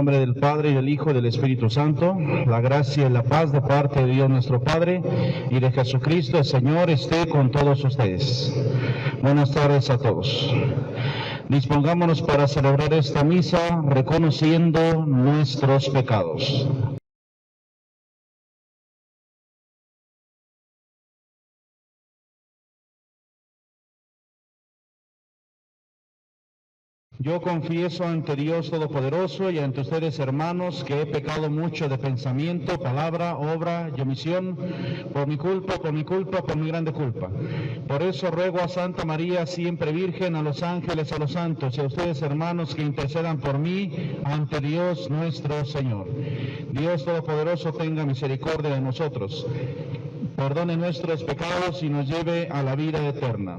nombre del Padre, y del Hijo, y del Espíritu Santo, la gracia y la paz de parte de Dios nuestro Padre y de Jesucristo el Señor esté con todos ustedes. Buenas tardes a todos. Dispongámonos para celebrar esta misa reconociendo nuestros pecados. Yo confieso ante Dios Todopoderoso y ante ustedes, hermanos, que he pecado mucho de pensamiento, palabra, obra y omisión, por mi culpa, por mi grande culpa. Por eso ruego a Santa María, siempre Virgen, a los ángeles, a los santos y a ustedes, hermanos, que intercedan por mí ante Dios nuestro Señor. Dios Todopoderoso tenga misericordia de nosotros, perdone nuestros pecados y nos lleve a la vida eterna.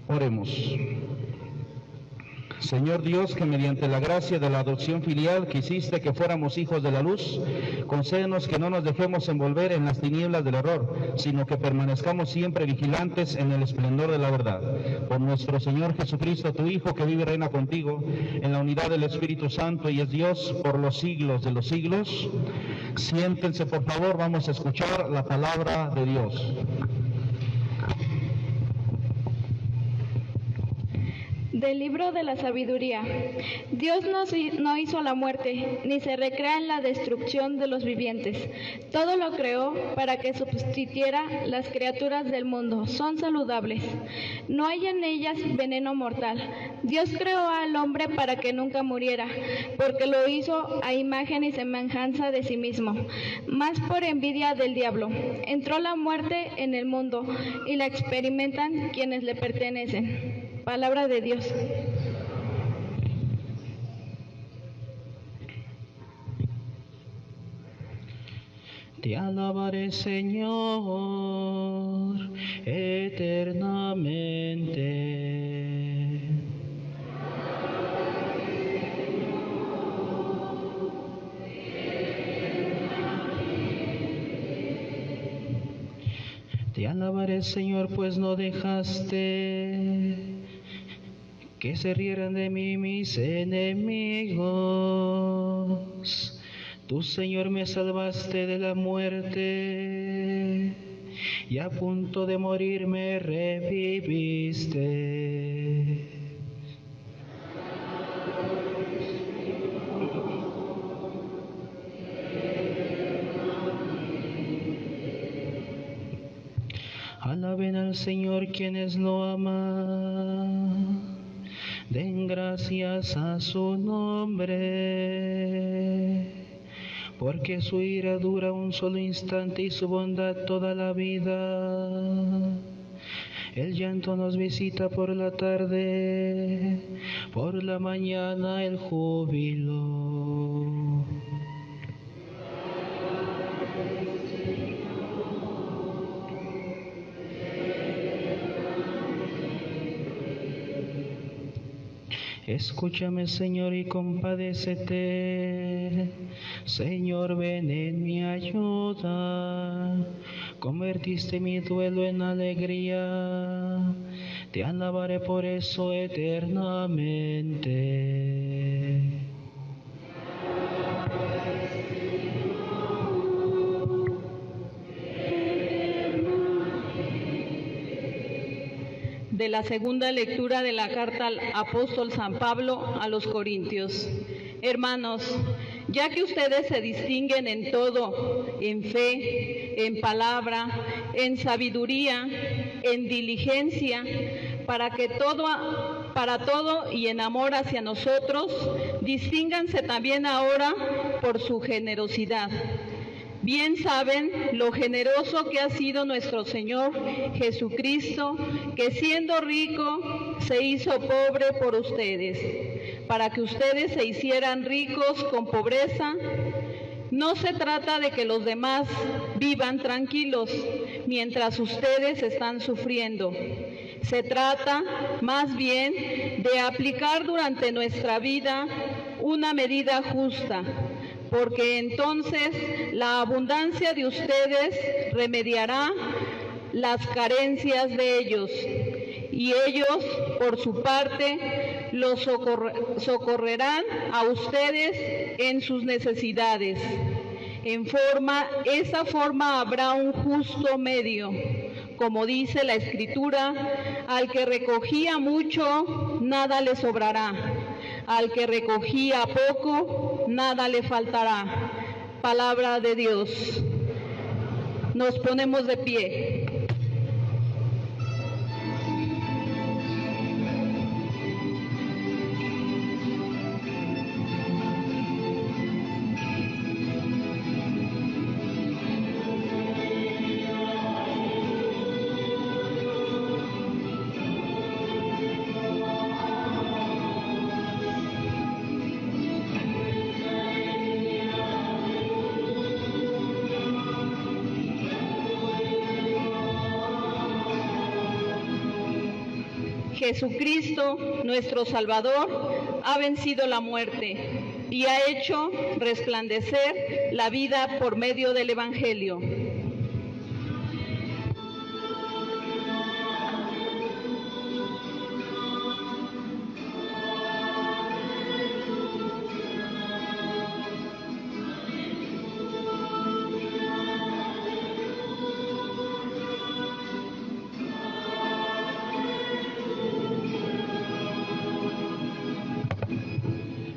Oremos. Señor Dios, que mediante la gracia de la adopción filial quisiste que fuéramos hijos de la luz, concédenos que no nos dejemos envolver en las tinieblas del error, sino que permanezcamos siempre vigilantes en el esplendor de la verdad. Por nuestro Señor Jesucristo, tu Hijo, que vive y reina contigo, en la unidad del Espíritu Santo y es Dios por los siglos de los siglos. Siéntense, por favor, vamos a escuchar la palabra de Dios. Del libro de la sabiduría. Dios no hizo la muerte, ni se recrea en la destrucción de los vivientes. Todo lo creó para que subsistiera las criaturas del mundo. Son saludables. No hay en ellas veneno mortal. Dios creó al hombre para que nunca muriera, porque lo hizo a imagen y semejanza de sí mismo. Mas por envidia del diablo, entró la muerte en el mundo y la experimentan quienes le pertenecen. Palabra de Dios. Te alabaré, Señor, eternamente. Te alabaré, Señor, pues no dejaste que se rieran de mí mis enemigos. Tú, Señor, me salvaste de la muerte, y a punto de morir me reviviste. Alaben al Señor quienes lo aman. Den gracias a su nombre, porque su ira dura un solo instante y su bondad toda la vida. El llanto nos visita por la tarde, por la mañana el júbilo. Escúchame, Señor, y compadécete. Señor, ven en mi ayuda. Convertiste mi duelo en alegría. Te alabaré por eso eternamente. De la segunda lectura de la carta al apóstol San Pablo a los Corintios. Hermanos, ya que ustedes se distinguen en todo, en fe, en palabra, en sabiduría, en diligencia, para todo y en amor hacia nosotros, distínganse también ahora por su generosidad. Bien saben lo generoso que ha sido nuestro Señor Jesucristo, que siendo rico se hizo pobre por ustedes, para que ustedes se hicieran ricos con pobreza. No se trata de que los demás vivan tranquilos mientras ustedes están sufriendo. Se trata más bien de aplicar durante nuestra vida una medida justa, porque entonces la abundancia de ustedes remediará las carencias de ellos, y ellos, por su parte, los socorrerán a ustedes en sus necesidades. Esa forma habrá un justo medio, como dice la Escritura: al que recogía mucho, nada le sobrará. Al que recogía poco, nada le faltará. Palabra de Dios. Nos ponemos de pie. Jesucristo, nuestro Salvador, ha vencido la muerte y ha hecho resplandecer la vida por medio del Evangelio.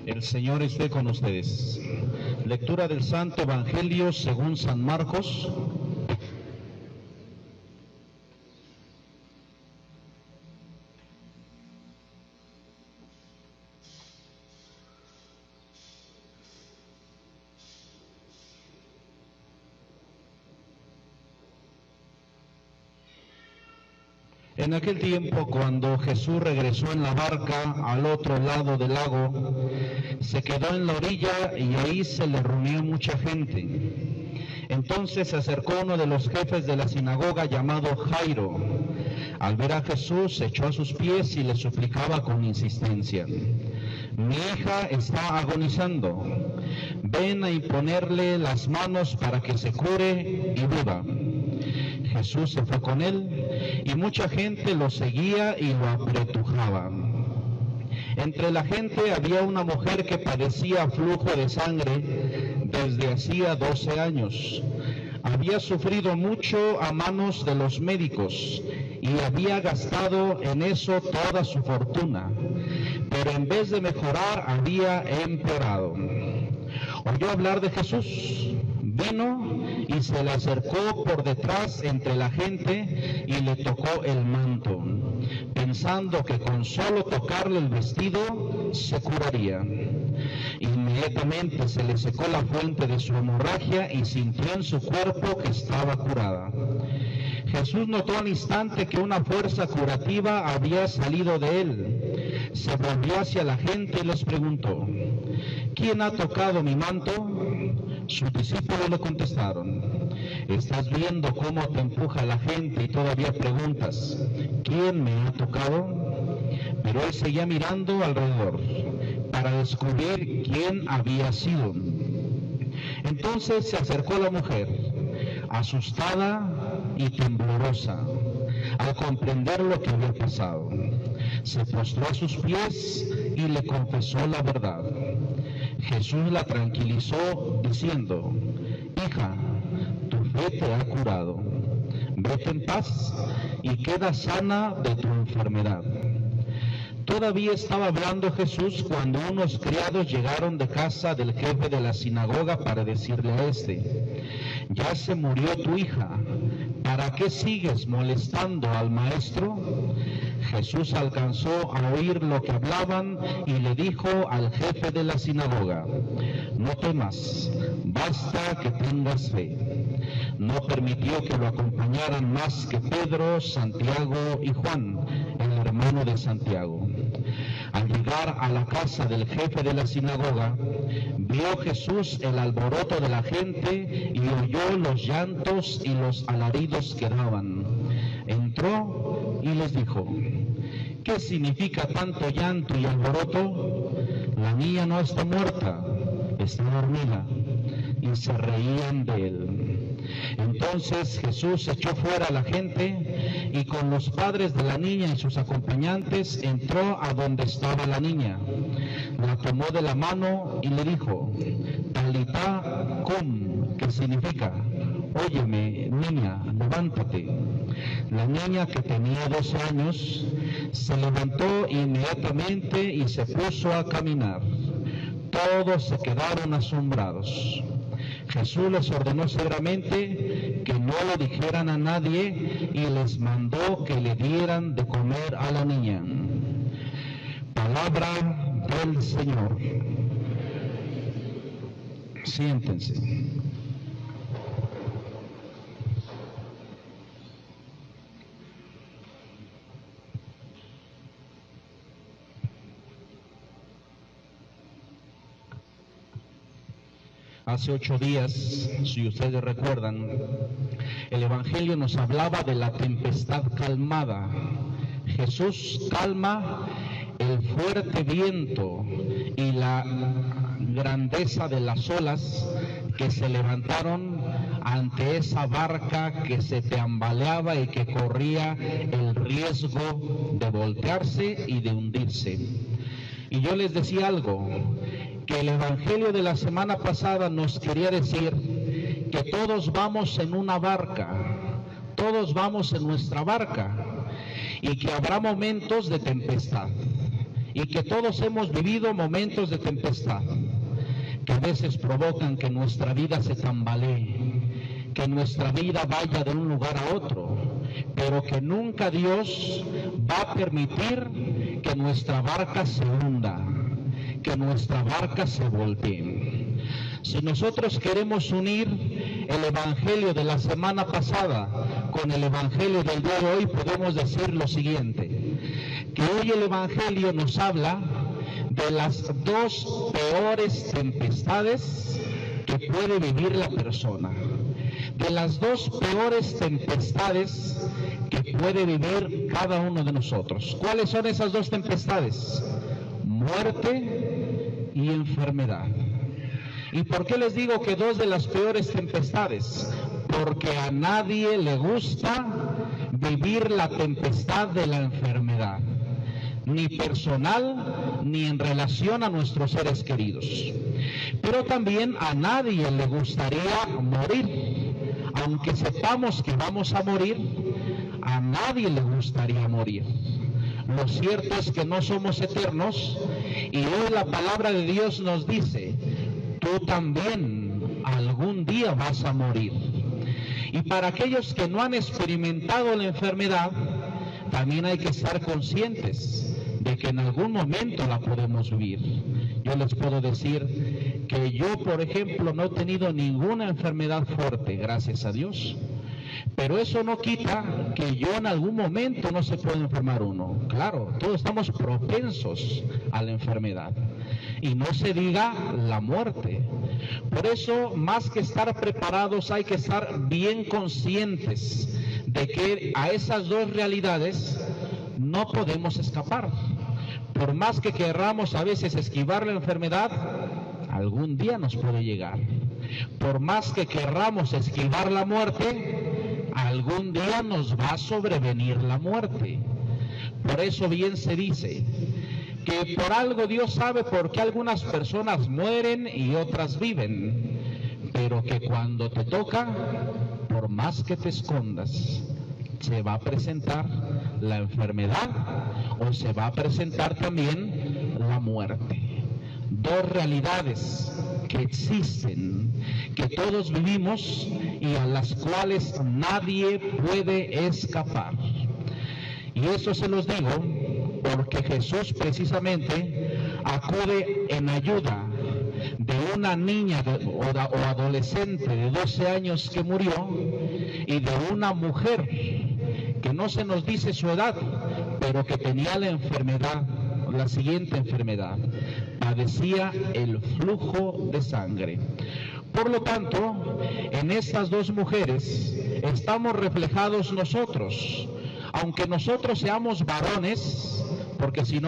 El Señor esté con ustedes. Lectura del Santo Evangelio según San Marcos. En aquel tiempo, cuando Jesús regresó en la barca al otro lado del lago, se quedó en la orilla y ahí se le reunió mucha gente. Entonces se acercó uno de los jefes de la sinagoga llamado Jairo. Al ver a Jesús, se echó a sus pies y le suplicaba con insistencia: mi hija está agonizando, ven a imponerle las manos para que se cure y viva. Jesús se fue con él y mucha gente lo seguía y lo apretujaba. Entre la gente había una mujer que padecía flujo de sangre desde hacía 12 años. Había sufrido mucho a manos de los médicos y había gastado en eso toda su fortuna, pero en vez de mejorar había empeorado. Oyó hablar de Jesús, vino y se le acercó por detrás entre la gente y le tocó el manto, pensando que con solo tocarle el vestido se curaría. Inmediatamente se le secó la fuente de su hemorragia y sintió en su cuerpo que estaba curada. Jesús notó al instante que una fuerza curativa había salido de él. Se volvió hacia la gente y les preguntó: ¿quién ha tocado mi manto? Sus discípulos le contestaron: ¿estás viendo cómo te empuja la gente y todavía preguntas: ¿quién me ha tocado? Pero él seguía mirando alrededor para descubrir quién había sido. Entonces se acercó la mujer, asustada y temblorosa, al comprender lo que había pasado. Se postró a sus pies y le confesó la verdad. Jesús la tranquilizó diciendo: hija, tu fe te ha curado. Vete en paz y queda sana de tu enfermedad. Todavía estaba hablando Jesús cuando unos criados llegaron de casa del jefe de la sinagoga para decirle a este: ya se murió tu hija, ¿para qué sigues molestando al maestro? Jesús alcanzó a oír lo que hablaban y le dijo al jefe de la sinagoga: no temas, basta que tengas fe. No permitió que lo acompañaran más que Pedro, Santiago y Juan, el hermano de Santiago. Al llegar a la casa del jefe de la sinagoga, vio Jesús el alboroto de la gente y oyó los llantos y los alaridos que daban. Entró y les dijo: ¿qué significa tanto llanto y alboroto? La niña no está muerta, está dormida. Y se reían de él. Entonces Jesús echó fuera a la gente y con los padres de la niña y sus acompañantes entró a donde estaba la niña. La tomó de la mano y le dijo: Talitá cum, que significa: óyeme, niña, levántate. La niña, que tenía 12 años, se levantó inmediatamente y se puso a caminar. Todos se quedaron asombrados. Jesús les ordenó severamente que no lo dijeran a nadie y les mandó que le dieran de comer a la niña. Palabra del Señor. Siéntense. Hace 8 días, si ustedes recuerdan, el Evangelio nos hablaba de la tempestad calmada. Jesús calma el fuerte viento y la grandeza de las olas que se levantaron ante esa barca que se tambaleaba y que corría el riesgo de voltearse y de hundirse. Y yo les decía algo, que el Evangelio de la semana pasada nos quería decir que todos vamos en una barca, todos vamos en nuestra barca, y que habrá momentos de tempestad, y que todos hemos vivido momentos de tempestad, que a veces provocan que nuestra vida se tambalee, que nuestra vida vaya de un lugar a otro, pero que nunca Dios va a permitir que nuestra barca se hunda, que nuestra barca se voltee. Si nosotros queremos unir el Evangelio de la semana pasada con el Evangelio del día de hoy, podemos decir lo siguiente, que hoy el Evangelio nos habla de las dos peores tempestades que puede vivir la persona, de las dos peores tempestades que puede vivir cada uno de nosotros. ¿Cuáles son esas dos tempestades? Muerte y enfermedad. ¿Y por qué les digo que dos de las peores tempestades? Porque a nadie le gusta vivir la tempestad de la enfermedad, ni personal, ni en relación a nuestros seres queridos. Pero también a nadie le gustaría morir. Aunque sepamos que vamos a morir, a nadie le gustaría morir. Lo cierto es que no somos eternos, y hoy la palabra de Dios nos dice, tú también algún día vas a morir. Y para aquellos que no han experimentado la enfermedad, también hay que estar conscientes de que en algún momento la podemos vivir. Yo les puedo decir que yo, por ejemplo, no he tenido ninguna enfermedad fuerte, gracias a Dios. Pero eso no quita que yo en algún momento no se puede enfermar uno. Claro, todos estamos propensos a la enfermedad. Y no se diga la muerte. Por eso, más que estar preparados, hay que estar bien conscientes de que a esas dos realidades no podemos escapar. Por más que querramos a veces esquivar la enfermedad, algún día nos puede llegar. Por más que querramos esquivar la muerte, algún día nos va a sobrevenir la muerte. Por eso bien se dice que por algo Dios sabe por qué algunas personas mueren y otras viven, pero que cuando te toca, por más que te escondas, se va a presentar la enfermedad o se va a presentar también la muerte. Dos realidades que existen, que todos vivimos y a las cuales nadie puede escapar. Y eso se los digo porque Jesús precisamente acude en ayuda de una niña o adolescente de 12 años que murió y de una mujer que no se nos dice su edad, pero que tenía la enfermedad, la siguiente enfermedad, padecía el flujo de sangre. Por lo tanto, en estas dos mujeres estamos reflejados nosotros, aunque nosotros seamos varones, porque si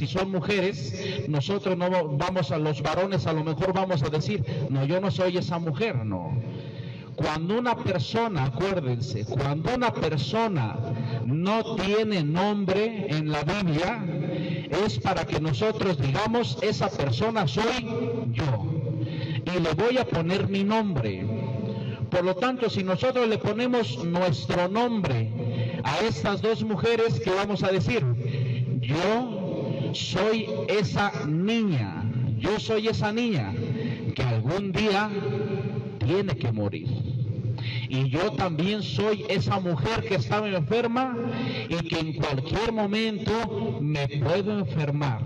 son mujeres, nosotros no vamos a los varones, a lo mejor vamos a decir, no, yo no soy esa mujer, no. Cuando una persona, acuérdense, cuando una persona no tiene nombre en la Biblia, es para que nosotros digamos, esa persona soy yo, y le voy a poner mi nombre. Por lo tanto, si nosotros le ponemos nuestro nombre a estas dos mujeres, ¿qué vamos a decir? Yo soy esa niña, yo soy esa niña que algún día tiene que morir. Y yo también soy esa mujer que estaba enferma y que en cualquier momento me puedo enfermar.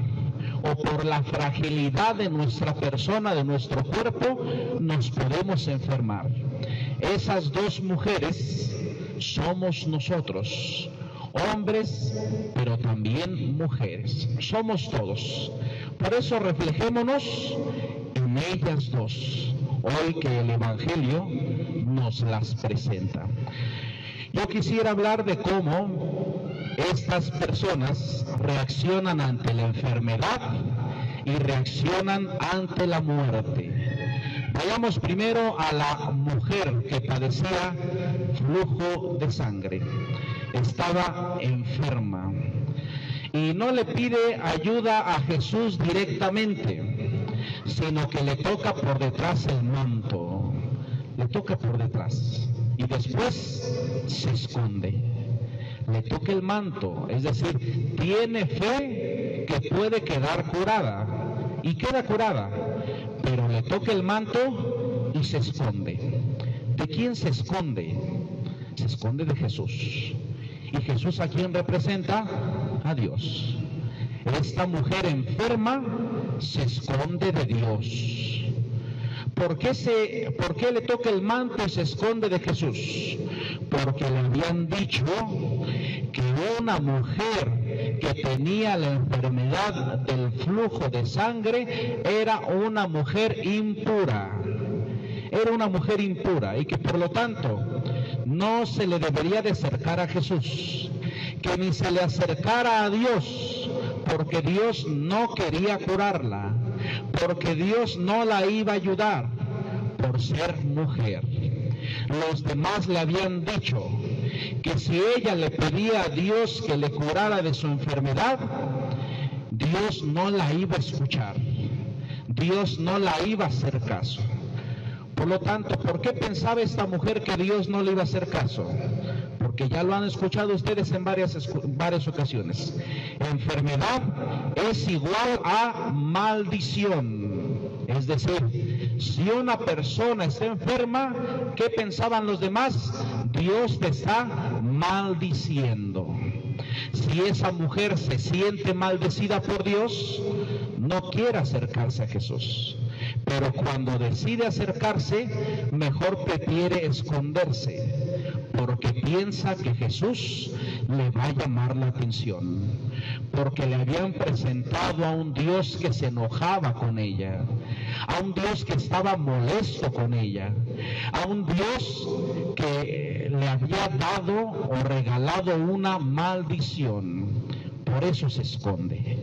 O por la fragilidad de nuestra persona, de nuestro cuerpo, nos podemos enfermar. Esas dos mujeres somos nosotros, hombres, pero también mujeres. Somos todos. Por eso reflejémonos en ellas dos, hoy que el Evangelio nos las presenta. Yo quisiera hablar de cómo estas personas reaccionan ante la enfermedad y reaccionan ante la muerte. Vayamos primero a la mujer que padecía flujo de sangre. Estaba enferma y no le pide ayuda a Jesús directamente, sino que le toca por detrás el manto, le toca por detrás y después se esconde. Le toca el manto, es decir, tiene fe que puede quedar curada y queda curada, pero le toca el manto y se esconde. ¿De quién se esconde? Se esconde de Jesús. ¿Y Jesús a quién representa? A Dios. Esta mujer enferma se esconde de Dios. ¿Por qué le toca el manto y se esconde de Jesús? Porque le habían dicho que una mujer que tenía la enfermedad del flujo de sangre era una mujer impura. Era una mujer impura y que por lo tanto no se le debería de acercar a Jesús, que ni se le acercara a Dios, porque Dios no quería curarla, porque Dios no la iba a ayudar por ser mujer. Los demás le habían dicho que si ella le pedía a Dios que le curara de su enfermedad, Dios no la iba a escuchar, Dios no la iba a hacer caso. Por lo tanto, ¿por qué pensaba esta mujer que Dios no le iba a hacer caso? Porque ya lo han escuchado ustedes en varias ocasiones. Enfermedad es igual a maldición. Es decir, si una persona está enferma, ¿qué pensaban los demás? Dios te está maldiciendo. Si esa mujer se siente maldecida por Dios, no quiere acercarse a Jesús. Pero cuando decide acercarse, mejor prefiere esconderse, porque piensa que Jesús le va a llamar la atención, porque le habían presentado a un Dios que se enojaba con ella, a un Dios que estaba molesto con ella, a un Dios que le había dado o regalado una maldición. Por eso se esconde.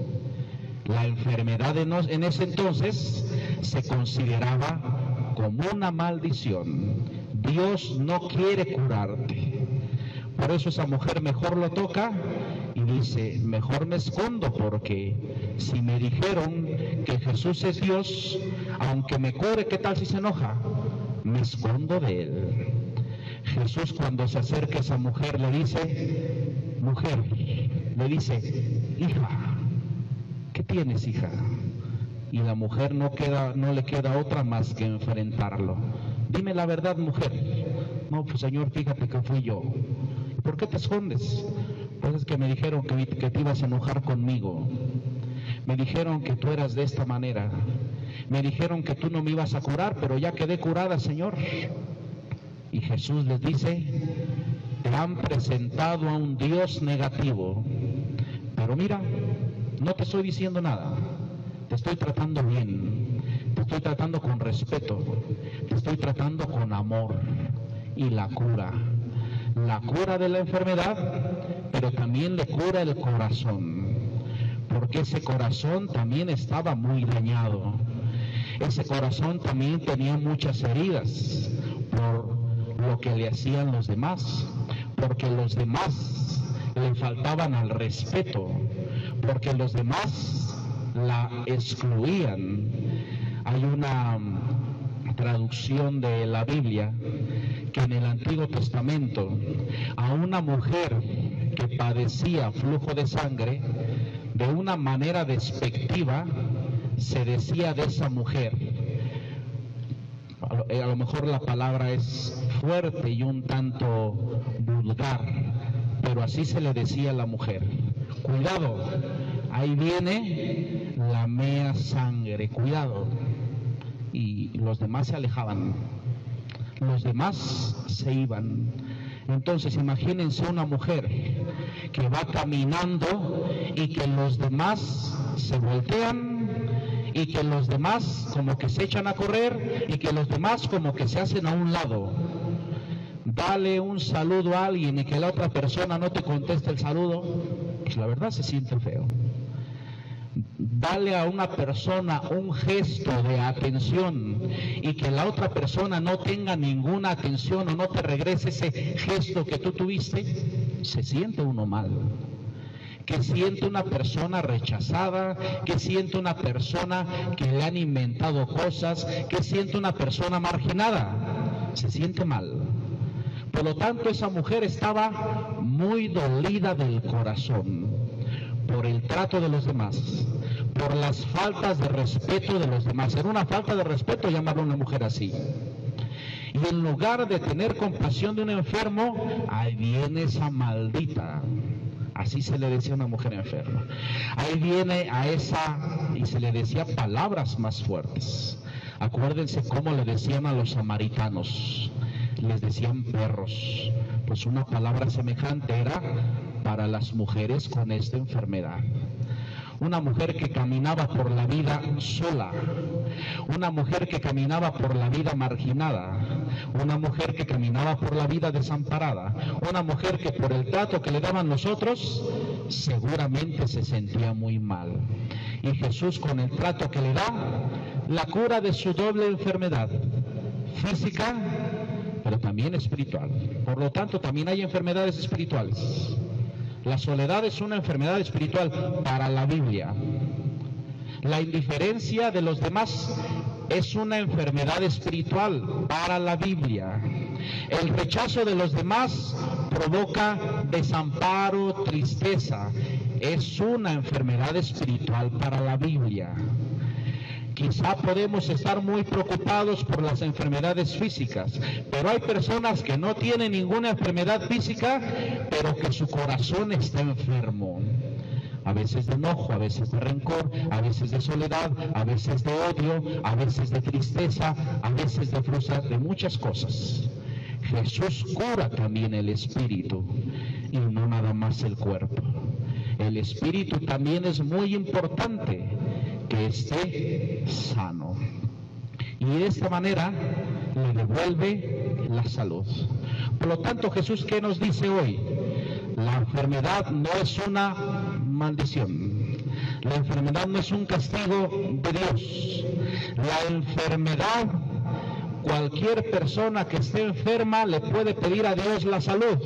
La enfermedad en ese entonces se consideraba como una maldición. Dios no quiere curarte. Por eso esa mujer mejor lo toca y dice, mejor me escondo, porque si me dijeron que Jesús es Dios, aunque me cure, ¿qué tal si se enoja? Me escondo de él. Jesús, cuando se acerca a esa mujer, le dice, mujer, le dice, hija, ¿qué tienes, hija? Y la mujer no le queda otra más que enfrentarlo. Dime la verdad, mujer. No, pues Señor, fíjate que fui yo. ¿Por qué te escondes? Pues es que me dijeron que te ibas a enojar conmigo. Me dijeron que tú eras de esta manera. Me dijeron que tú no me ibas a curar, pero ya quedé curada, Señor. Y Jesús les dice, te han presentado a un Dios negativo. Pero mira, no te estoy diciendo nada. Te estoy tratando bien, te estoy tratando con respeto, te estoy tratando con amor. Y la cura de la enfermedad, pero también le cura el corazón, porque ese corazón también estaba muy dañado. Ese corazón también tenía muchas heridas por lo que le hacían los demás, porque los demás le faltaban al respeto, porque los demás la excluían. Hay una traducción de la Biblia que en el Antiguo Testamento a una mujer que padecía flujo de sangre, de una manera despectiva se decía de esa mujer, a lo mejor la palabra es fuerte y un tanto vulgar, pero así se le decía a la mujer, cuidado, ahí viene la mea sangre, cuidado. Y los demás se alejaban, los demás se iban. Entonces imagínense una mujer que va caminando y que los demás se voltean y que los demás como que se echan a correr y que los demás como que se hacen a un lado. Dale un saludo a alguien y que la otra persona no te conteste el saludo, pues la verdad se siente feo. Dale a una persona un gesto de atención y que la otra persona no tenga ninguna atención o no te regrese ese gesto que tú tuviste, se siente uno mal. Que siente una persona rechazada, que siente una persona que le han inventado cosas, que siente una persona marginada, se siente mal. Por lo tanto, esa mujer estaba muy dolida del corazón por el trato de los demás, por las faltas de respeto de los demás. Era una falta de respeto llamarle a una mujer así. Y en lugar de tener compasión de un enfermo, ahí viene esa maldita. Así se le decía a una mujer enferma. Ahí viene a esa, y se le decía palabras más fuertes. Acuérdense cómo le decían a los samaritanos. Les decían perros. Pues una palabra semejante era para las mujeres con esta enfermedad. Una mujer que caminaba por la vida sola, una mujer que caminaba por la vida marginada, una mujer que caminaba por la vida desamparada, una mujer que por el trato que le daban los otros, seguramente se sentía muy mal. Y Jesús, con el trato que le da, la cura de su doble enfermedad, física, pero también espiritual. Por lo tanto, también hay enfermedades espirituales. La soledad es una enfermedad espiritual para la Biblia. La indiferencia de los demás es una enfermedad espiritual para la Biblia. El rechazo de los demás provoca desamparo, tristeza. Es una enfermedad espiritual para la Biblia. Quizá podemos estar muy preocupados por las enfermedades físicas, pero hay personas que no tienen ninguna enfermedad física, pero que su corazón está enfermo. A veces de enojo, a veces de rencor, a veces de soledad, a veces de odio, a veces de tristeza, a veces de frustración, de muchas cosas. Jesús cura también el espíritu y no nada más el cuerpo. El espíritu también es muy importante que esté sano. Y de esta manera le devuelve la salud. Por lo tanto, Jesús, ¿qué nos dice hoy? La enfermedad no es una maldición. La enfermedad no es un castigo de Dios. La enfermedad, cualquier persona que esté enferma le puede pedir a Dios la salud,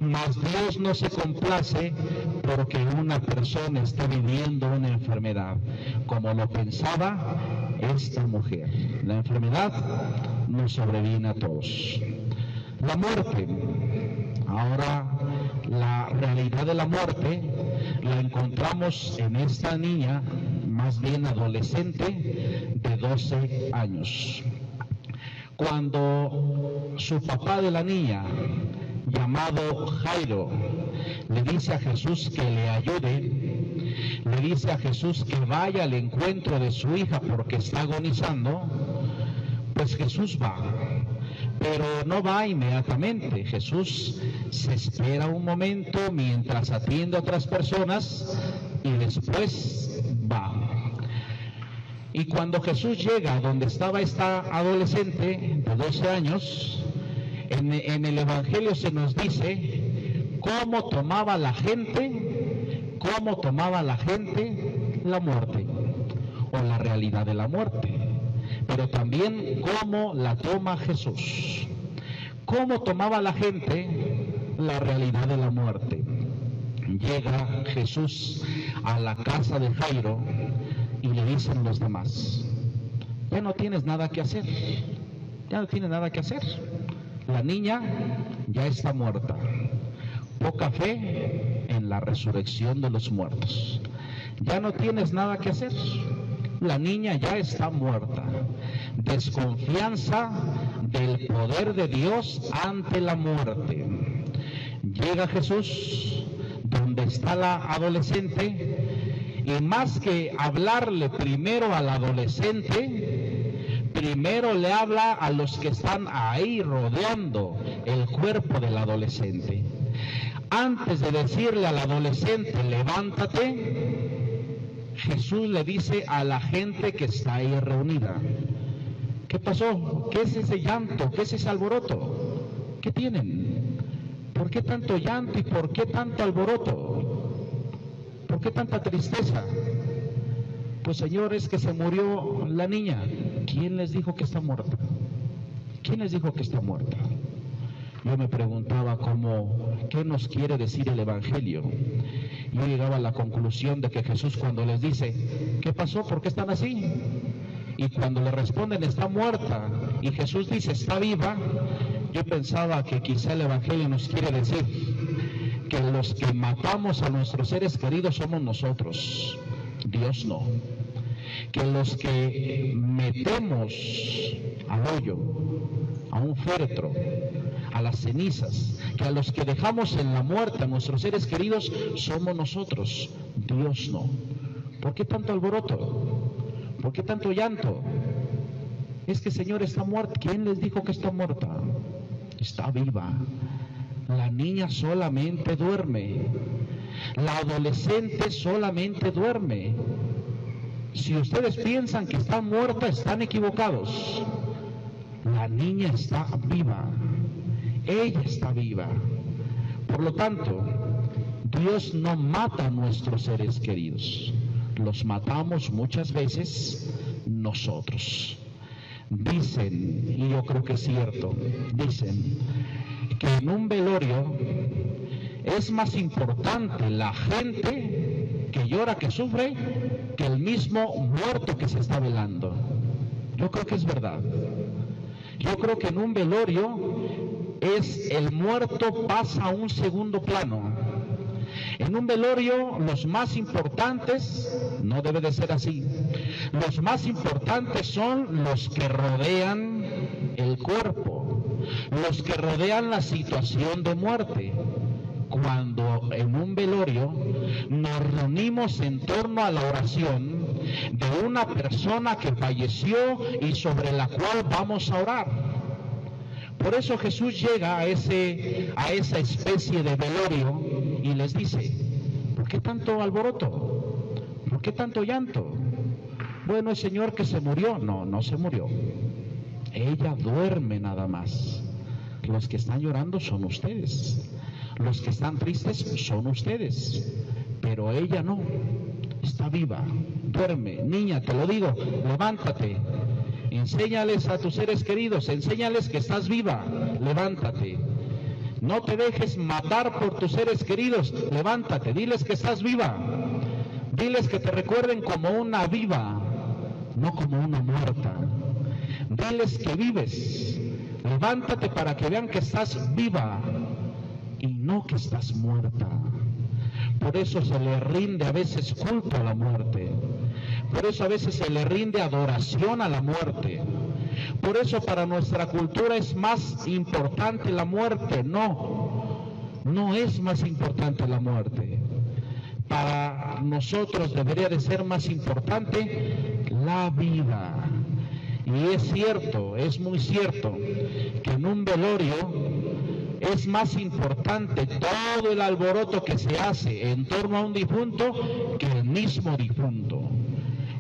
mas Dios no se complace porque una persona está viviendo una enfermedad, como lo pensaba esta mujer. La enfermedad nos sobreviene a todos. La muerte. Ahora, la realidad de la muerte la encontramos en esta niña, más bien adolescente, de 12 años. Cuando su papá de la niña, llamado Jairo, le dice a Jesús que le ayude, le dice a Jesús que vaya al encuentro de su hija porque está agonizando, pues Jesús va, pero no va inmediatamente. Jesús se espera un momento mientras atiende a otras personas y después va. Y cuando Jesús llega donde estaba esta adolescente de 12 años, en el Evangelio se nos dice cómo tomaba la gente la muerte, o la realidad de la muerte, pero también cómo la toma Jesús. Cómo tomaba la gente la realidad de la muerte. Llega Jesús a la casa de Jairo y le dicen los demás: ya no tienes nada que hacer, ya no tienes nada que hacer. La niña ya está muerta. Poca fe en la resurrección de los muertos. Ya no tienes nada que hacer. La niña ya está muerta. Desconfianza del poder de Dios ante la muerte. Llega Jesús donde está la adolescente y más que hablarle primero al adolescente, primero le habla a los que están ahí rodeando el cuerpo del adolescente. Antes de decirle al adolescente, levántate, Jesús le dice a la gente que está ahí reunida: ¿qué pasó? ¿Qué es ese llanto? ¿Qué es ese alboroto? ¿Qué tienen? ¿Por qué tanto llanto y por qué tanto alboroto? ¿Por qué tanta tristeza? Pues Señor, es que se murió la niña. ¿Quién les dijo que está muerta? ¿Quién les dijo que está muerta? Yo me preguntaba ¿qué nos quiere decir el Evangelio? Yo llegaba a la conclusión de que Jesús, cuando les dice, ¿qué pasó? ¿Por qué están así? Y cuando le responden, está muerta, y Jesús dice, está viva, yo pensaba que quizá el Evangelio nos quiere decir que los que matamos a nuestros seres queridos somos nosotros, Dios no. Que los que metemos al hoyo, a un féretro, a las cenizas, que a los que dejamos en la muerte a nuestros seres queridos somos nosotros, Dios no. ¿Por qué tanto alboroto? ¿Por qué tanto llanto? Es que Señor está muerta. ¿Quién les dijo que está muerta? Está viva. La niña solamente duerme. La adolescente solamente duerme. Si ustedes piensan que está muerta, están equivocados. La niña está viva. Ella está viva. Por lo tanto, Dios no mata a nuestros seres queridos. Los matamos muchas veces nosotros. Dicen, y yo creo que es cierto, dicen que en un velorio es más importante la gente que llora, que sufre, que el mismo muerto que se está velando. Yo creo que es verdad. Yo creo que en un velorio el muerto pasa a un segundo plano. En un velorio los más importantes, no debe de ser así, los más importantes son los que rodean el cuerpo, los que rodean la situación de muerte. Cuando en un velorio nos reunimos en torno a la oración de una persona que falleció y sobre la cual vamos a orar. Por eso Jesús llega a esa especie de velorio y les dice, ¿por qué tanto alboroto? ¿Por qué tanto llanto? Bueno, el Señor que se murió. No, no se murió. Ella duerme nada más. Los que están llorando son ustedes. Los que están tristes son ustedes. Pero ella no. Está viva. Duerme. Niña, te lo digo, levántate. Enséñales a tus seres queridos, enséñales que estás viva, levántate. No te dejes matar por tus seres queridos, levántate, diles que estás viva. Diles que te recuerden como una viva, no como una muerta. Diles que vives, levántate para que vean que estás viva y no que estás muerta. Por eso se le rinde a veces culto a la muerte. Por eso a veces se le rinde adoración a la muerte. Por eso para nuestra cultura es más importante la muerte. No, no es más importante la muerte. Para nosotros debería de ser más importante la vida. Y es cierto, es muy cierto, que en un velorio es más importante todo el alboroto que se hace en torno a un difunto que el mismo difunto.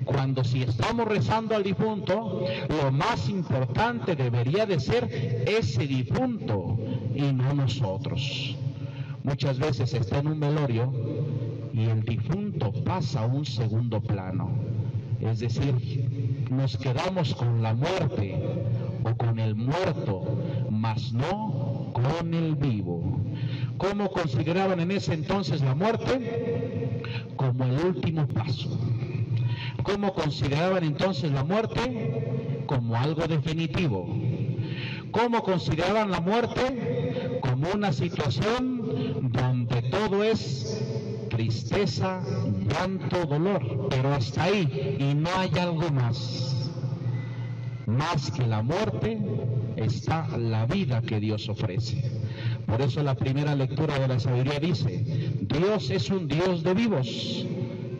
Cuando si estamos rezando al difunto, lo más importante debería de ser ese difunto y no nosotros. Muchas veces está en un velorio y el difunto pasa a un segundo plano. Es decir, nos quedamos con la muerte o con el muerto, mas no con el vivo. ¿Cómo consideraban en ese entonces la muerte? Como el último paso. ¿Cómo consideraban entonces la muerte? Como algo definitivo. ¿Cómo consideraban la muerte? Como una situación donde todo es tristeza, llanto, dolor, pero hasta ahí, y no hay algo más. Más que la muerte está la vida que Dios ofrece. Por eso la primera lectura de la sabiduría dice, Dios es un Dios de vivos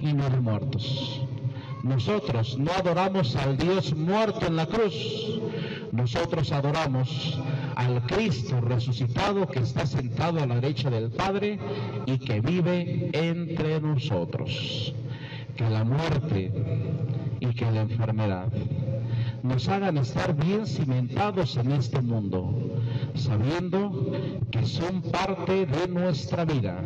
y no de muertos. Nosotros no adoramos al Dios muerto en la cruz, nosotros adoramos al Cristo resucitado que está sentado a la derecha del Padre y que vive entre nosotros. Que la muerte y que la enfermedad nos hagan estar bien cimentados en este mundo, sabiendo que son parte de nuestra vida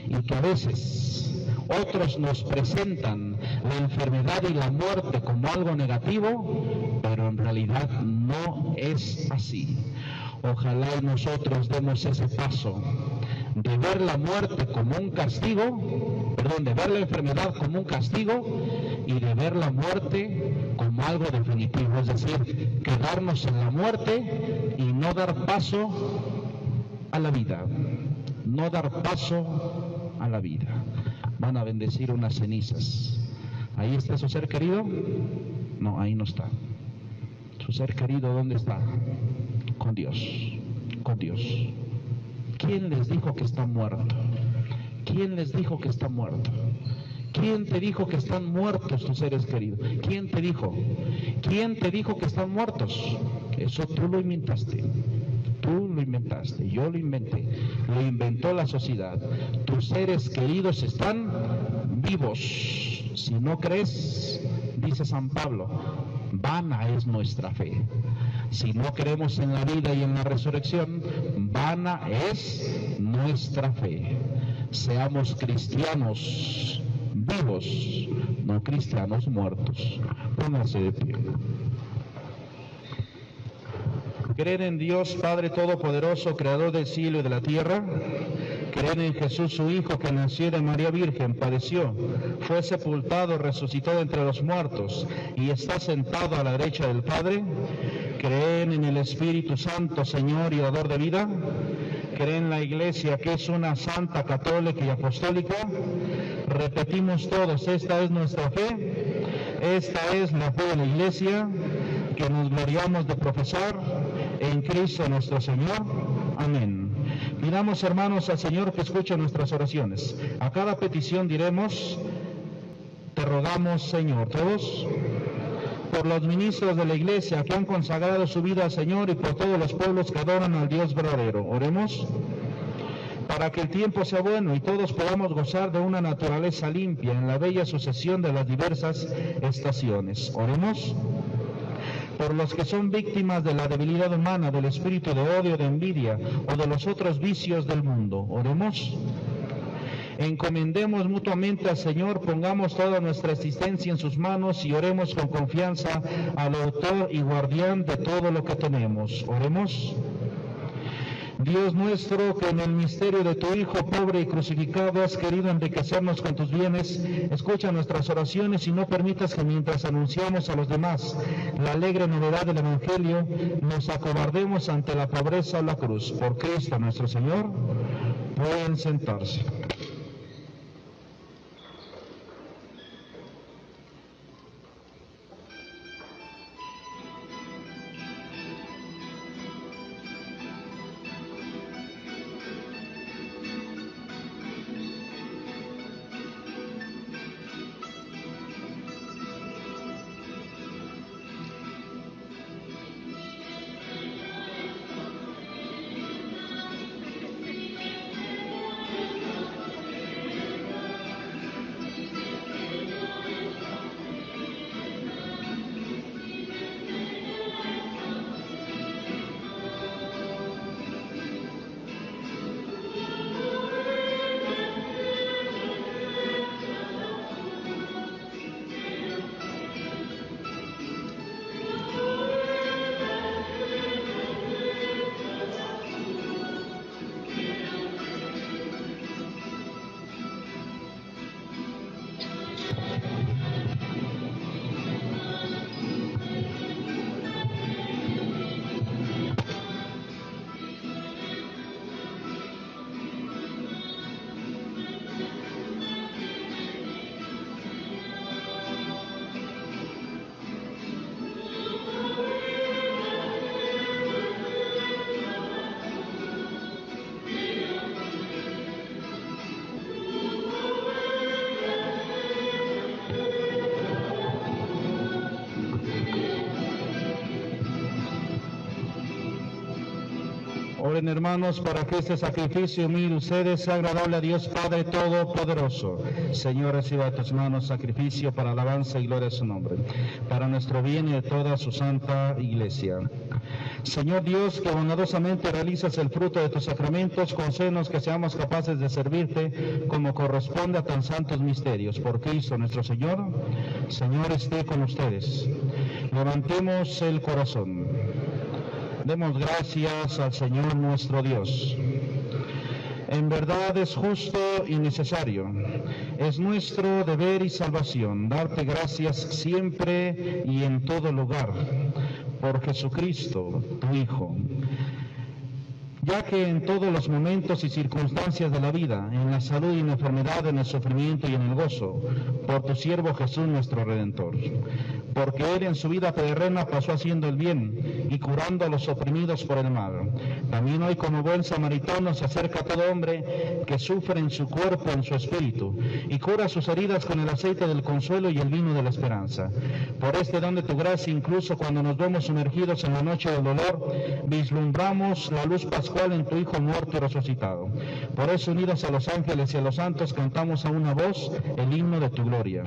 y que a veces otros nos presentan la enfermedad y la muerte como algo negativo, pero en realidad no es así. Ojalá y nosotros demos ese paso de ver la muerte como un castigo, de ver la enfermedad como un castigo y de ver la muerte como algo definitivo, es decir, quedarnos en la muerte y no dar paso a la vida, no dar paso a la vida. Van a bendecir unas cenizas. ¿Ahí está su ser querido? No, ahí no está. Su ser querido, ¿dónde está? Con Dios, con Dios. ¿Quién les dijo que está muerto? ¿Quién les dijo que está muerto? ¿Quién te dijo que están muertos tus seres queridos? ¿Quién te dijo? ¿Quién te dijo que están muertos? Eso tú lo inventaste. Tú lo inventaste, yo lo inventé, lo inventó la sociedad. Tus seres queridos están vivos. Si no crees, dice San Pablo, vana es nuestra fe. Si no creemos en la vida y en la resurrección, vana es nuestra fe. Seamos cristianos vivos, no cristianos muertos. Pónganse de pie. Creer en Dios Padre Todopoderoso, Creador del cielo y de la tierra. Creer en Jesús su Hijo, que nació de María Virgen, padeció, fue sepultado, resucitó de entre los muertos y está sentado a la derecha del Padre. Creen en el Espíritu Santo, Señor y dador de vida. Creen en la Iglesia, que es una santa, católica y apostólica. Repetimos todos, esta es nuestra fe. Esta es la fe de la Iglesia, que nos gloriamos de profesar en Cristo nuestro Señor. Amén. Pidamos, hermanos, al Señor que escuche nuestras oraciones. A cada petición diremos, te rogamos, Señor. Todos, por los ministros de la Iglesia que han consagrado su vida al Señor y por todos los pueblos que adoran al Dios verdadero. Oremos. Para que el tiempo sea bueno y todos podamos gozar de una naturaleza limpia en la bella sucesión de las diversas estaciones. Oremos. Por los que son víctimas de la debilidad humana, del espíritu de odio, de envidia o de los otros vicios del mundo. Oremos. Encomendemos mutuamente al Señor, pongamos toda nuestra existencia en sus manos y oremos con confianza al autor y guardián de todo lo que tenemos. Oremos. Dios nuestro, que en el misterio de tu Hijo pobre y crucificado has querido enriquecernos con tus bienes, escucha nuestras oraciones y no permitas que mientras anunciamos a los demás la alegre novedad del Evangelio, nos acobardemos ante la pobreza o la cruz. Por Cristo nuestro Señor. Pueden sentarse. Oren, hermanos, para que este sacrificio humilde de ustedes sea agradable a Dios Padre Todopoderoso. Señor, reciba de tus manos sacrificio para alabanza y gloria a su nombre, para nuestro bien y de toda su santa iglesia. Señor Dios, que bondadosamente realizas el fruto de tus sacramentos, concédenos que seamos capaces de servirte como corresponde a tan santos misterios. Por Cristo nuestro Señor. Señor, esté con ustedes. Levantemos el corazón. Demos gracias al Señor nuestro Dios. En verdad es justo y necesario, es nuestro deber y salvación darte gracias siempre y en todo lugar por Jesucristo, tu Hijo, ya que en todos los momentos y circunstancias de la vida, en la salud y en la enfermedad, en el sufrimiento y en el gozo, por tu siervo Jesús nuestro Redentor, porque Él en su vida terrena pasó haciendo el bien y curando a los oprimidos por el mal. También hoy, como buen samaritano, se acerca a todo hombre que sufre en su cuerpo, en su espíritu, y cura sus heridas con el aceite del consuelo y el vino de la esperanza. Por este don de tu gracia, incluso cuando nos vemos sumergidos en la noche del dolor, vislumbramos la luz pascual en tu Hijo muerto y resucitado. Por eso, unidos a los ángeles y a los santos, cantamos a una voz el himno de tu gloria.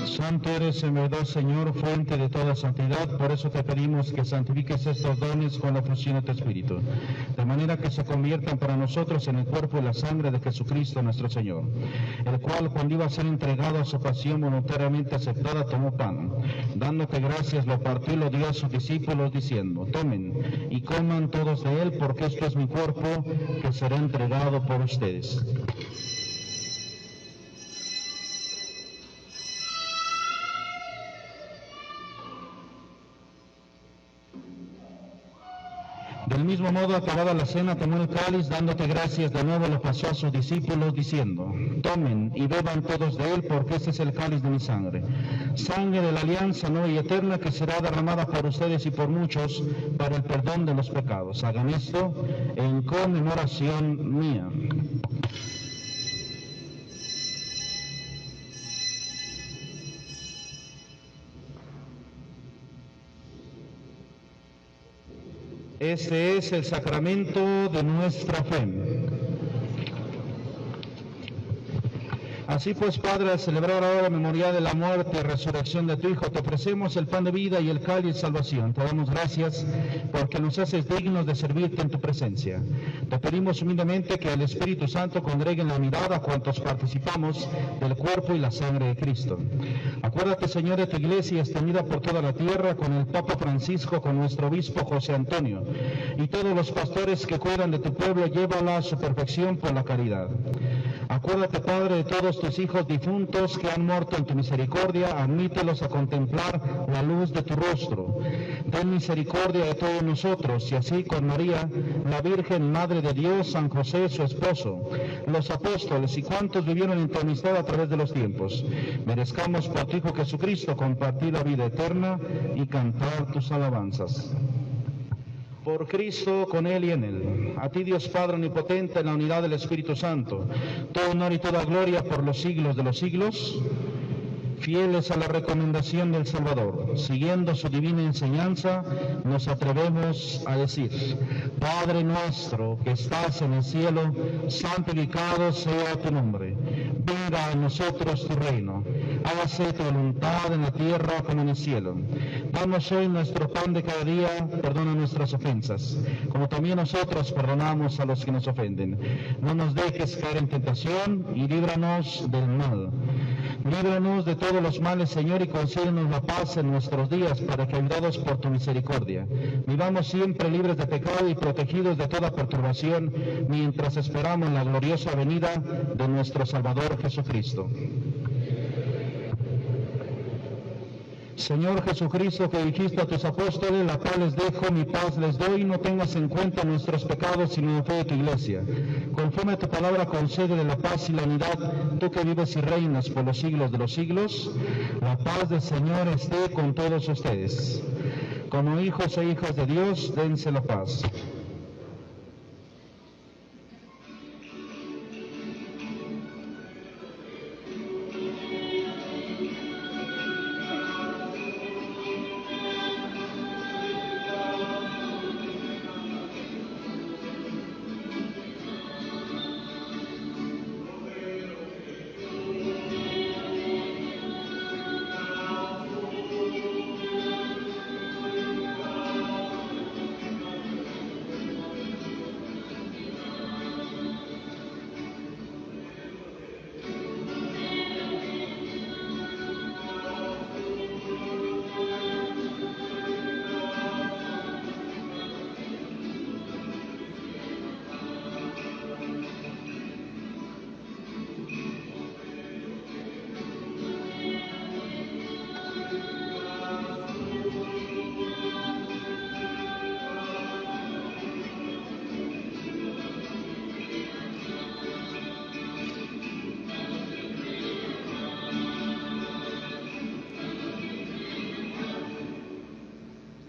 Santo eres en verdad, Señor, fuente de toda santidad. Por eso te pedimos que santifiques estos dones con la fusión de tu Espíritu, de manera que se conviertan para nosotros en el cuerpo y la sangre de Jesucristo nuestro Señor, el cual, cuando iba a ser entregado a su pasión voluntariamente aceptada, tomó pan, dándote gracias, lo partió y lo dio a sus discípulos, diciendo: tomen y coman todos de él, porque esto es mi cuerpo que será entregado por ustedes. Del mismo modo, acabada la cena, tomó el cáliz, dándote gracias de nuevo, lo pasó a sus discípulos, diciendo: tomen y beban todos de él, porque este es el cáliz de mi sangre, sangre de la alianza nueva y eterna, que será derramada por ustedes y por muchos para el perdón de los pecados. Hagan esto en conmemoración mía. Este es el sacramento de nuestra fe. Así pues, Padre, al celebrar ahora la memoria de la muerte y resurrección de tu Hijo, te ofrecemos el pan de vida y el cáliz de salvación. Te damos gracias porque nos haces dignos de servirte en tu presencia. Te pedimos humildemente que el Espíritu Santo congregue en la unidad a cuantos participamos del cuerpo y la sangre de Cristo. Acuérdate, Señor, de tu iglesia extendida por toda la tierra, con el Papa Francisco, con nuestro obispo José Antonio, y todos los pastores que cuidan de tu pueblo, llévala a su perfección por la caridad. Acuérdate, Padre, de todos tus hijos difuntos que han muerto en tu misericordia, admítelos a contemplar la luz de tu rostro. Ten misericordia de todos nosotros, y así con María, la Virgen Madre de Dios, San José, su esposo, los apóstoles y cuantos vivieron en tu amistad a través de los tiempos, merezcamos por tu Hijo Jesucristo compartir la vida eterna y cantar tus alabanzas. Por Cristo, con Él y en Él. A ti, Dios Padre omnipotente, en la unidad del Espíritu Santo, todo honor y toda gloria por los siglos de los siglos. Fieles a la recomendación del Salvador, siguiendo su divina enseñanza, nos atrevemos a decir: Padre nuestro que estás en el cielo, santificado sea tu nombre. Venga a nosotros tu reino. Hágase tu voluntad en la tierra como en el cielo. Danos hoy nuestro pan de cada día, perdona nuestras ofensas, como también nosotros perdonamos a los que nos ofenden. No nos dejes caer en tentación y líbranos del mal. Líbranos de todos los males, Señor, y concédenos la paz en nuestros días, para que, ayudados por tu misericordia, vivamos siempre libres de pecado y protegidos de toda perturbación, mientras esperamos la gloriosa venida de nuestro Salvador Jesucristo. Señor Jesucristo, que dijiste a tus apóstoles: la paz les dejo, mi paz les doy, no tengas en cuenta nuestros pecados, sino la fe de tu iglesia. Conforme a tu palabra, concede de la paz y la unidad, tú que vives y reinas por los siglos de los siglos. La paz del Señor esté con todos ustedes. Como hijos e hijas de Dios, dense la paz.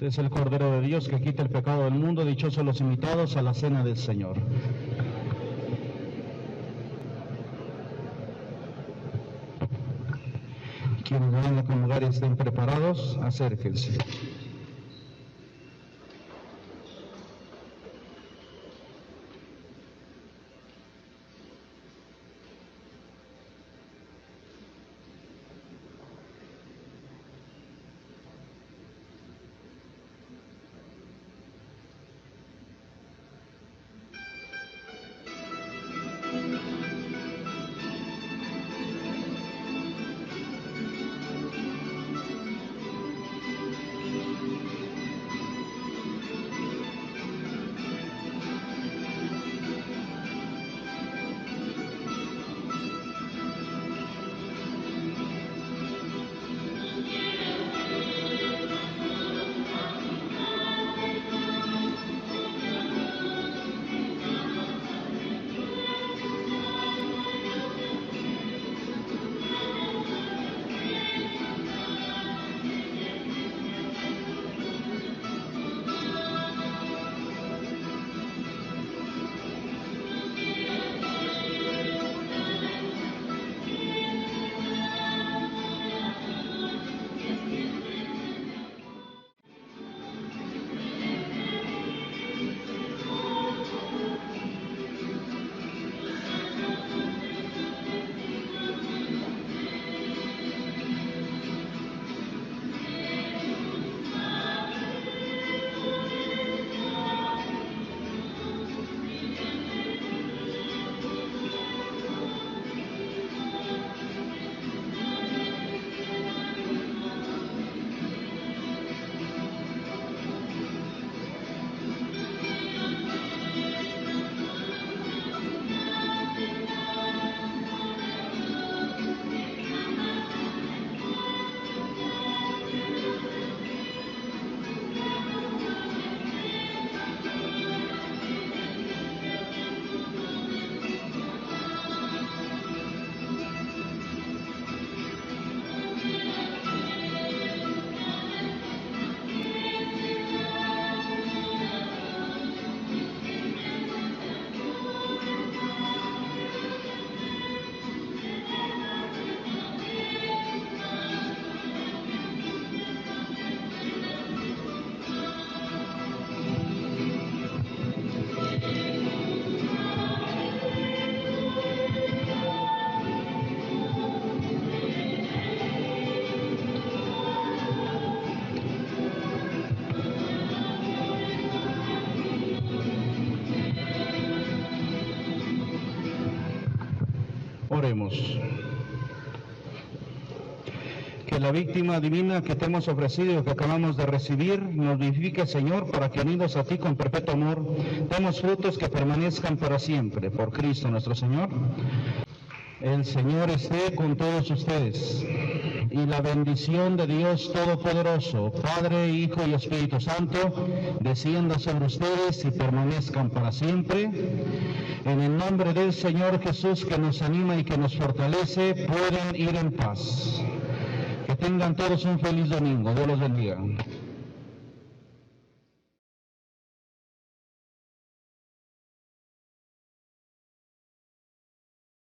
Este es el Cordero de Dios que quita el pecado del mundo. Dichosos los invitados a la cena del Señor. Quienes vayan a congregar y estén preparados, acérquense. Oremos. Que la víctima divina que te hemos ofrecido y que acabamos de recibir nos vivifique, Señor, para que unidos a ti con perpetuo amor demos frutos que permanezcan para siempre. Por Cristo nuestro Señor. El Señor esté con todos ustedes. Y la bendición de Dios Todopoderoso, Padre, Hijo y Espíritu Santo, descienda sobre ustedes y permanezcan para siempre. En el nombre del Señor Jesús, que nos anima y que nos fortalece, pueden ir en paz. Que tengan todos un feliz domingo. Dios los bendiga.